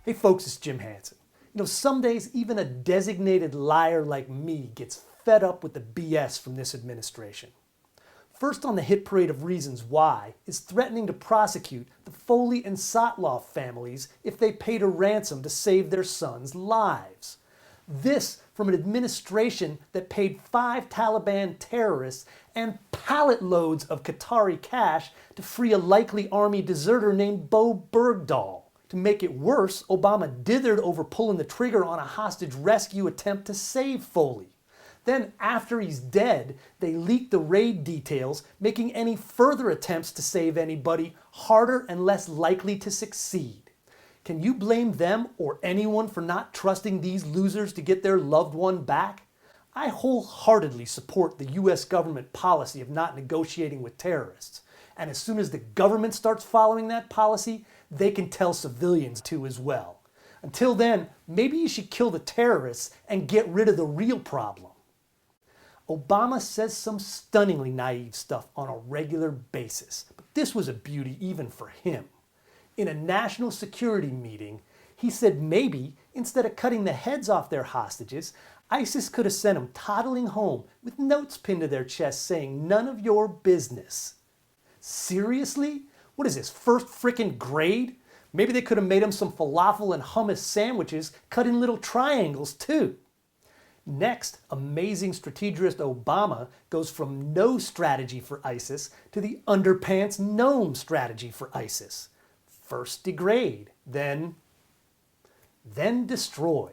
Hey folks, it's Jim Hansen. Some days even a designated liar like me gets fed up with the BS from this administration. First on the hit parade of reasons why is threatening to prosecute the Foley and Sotloff families if they paid a ransom to save their sons' lives. This from an administration that paid 5 Taliban terrorists and pallet loads of Qatari cash to free a likely army deserter named Bo Bergdahl. To make it worse, Obama dithered over pulling the trigger on a hostage rescue attempt to save Foley. Then, after he's dead, they leaked the raid details, making any further attempts to save anybody harder and less likely to succeed. Can you blame them or anyone for not trusting these losers to get their loved one back? I wholeheartedly support the U.S. government policy of not negotiating with terrorists. And as soon as the government starts following that policy, they can tell civilians to as well. Until then, maybe you should kill the terrorists and get rid of the real problem. Obama says some stunningly naive stuff on a regular basis, but this was a beauty even for him. In a national security meeting, he said maybe, instead of cutting the heads off their hostages, ISIS could have sent them toddling home with notes pinned to their chests saying, "None of your business." Seriously? What is this, first frickin' grade? Maybe they could have made him some falafel and hummus sandwiches cut in little triangles too. Next, amazing strategist Obama goes from no strategy for ISIS to the underpants gnome strategy for ISIS. First degrade, then destroy.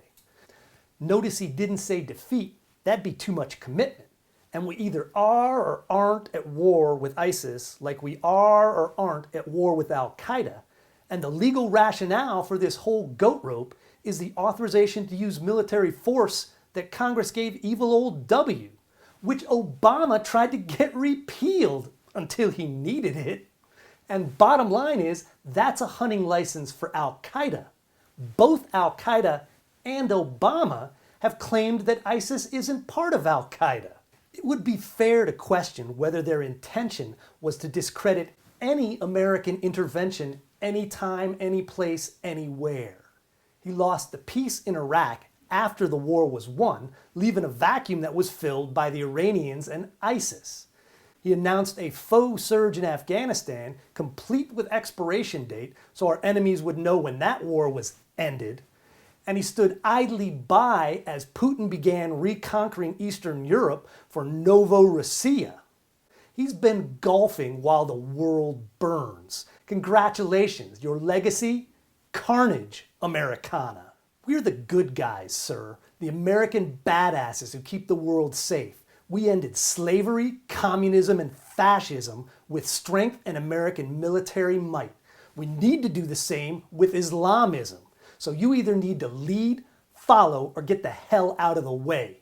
Notice he didn't say defeat, that'd be too much commitment. And we either are or aren't at war with ISIS like we are or aren't at war with Al-Qaeda. And the legal rationale for this whole goat rope is the authorization to use military force that Congress gave evil old W, which Obama tried to get repealed until he needed it. And bottom line is, that's a hunting license for Al-Qaeda. Both Al-Qaeda and Obama have claimed that ISIS isn't part of Al-Qaeda. It would be fair to question whether their intention was to discredit any American intervention anytime, anyplace, anywhere. He lost the peace in Iraq after the war was won, leaving a vacuum that was filled by the Iranians and ISIS. He announced a faux surge in Afghanistan, complete with expiration date, so our enemies would know when that war was ended. And he stood idly by as Putin began reconquering Eastern Europe for Novorossiya. He's been golfing while the world burns. Congratulations, your legacy? Carnage, Americana. We're the good guys, sir. The American badasses who keep the world safe. We ended slavery, communism, and fascism with strength and American military might. We need to do the same with Islamism. So you either need to lead, follow, or get the hell out of the way.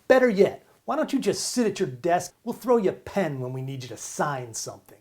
Better yet, why don't you just sit at your desk? We'll throw you a pen when we need you to sign something.